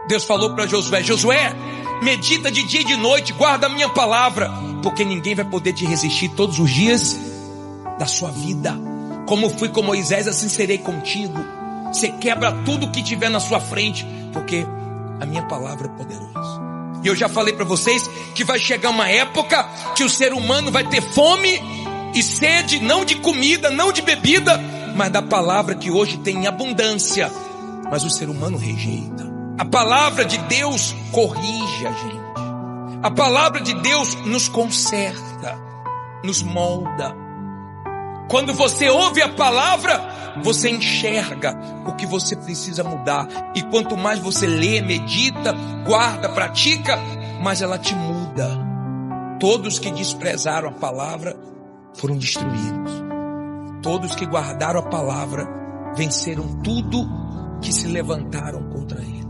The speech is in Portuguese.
Deus falou para Josué: Josué, medita de dia e de noite, guarda a minha palavra, porque ninguém vai poder te resistir todos os dias da sua vida. Como fui com Moisés, assim serei contigo. Você quebra tudo que tiver na sua frente, porque a minha palavra é poderosa. E eu já falei para vocês que vai chegar uma época que o ser humano vai ter fome e sede, não de comida, não de bebida, mas da palavra que hoje tem em abundância. Mas o ser humano rejeita. A palavra de Deus corrige a gente. A palavra de Deus nos conserta, nos molda. Quando você ouve a palavra, você enxerga o que você precisa mudar. E quanto mais você lê, medita, guarda, pratica, mais ela te muda. Todos que desprezaram a palavra foram destruídos. Todos que guardaram a palavra venceram tudo que se levantaram contra ele.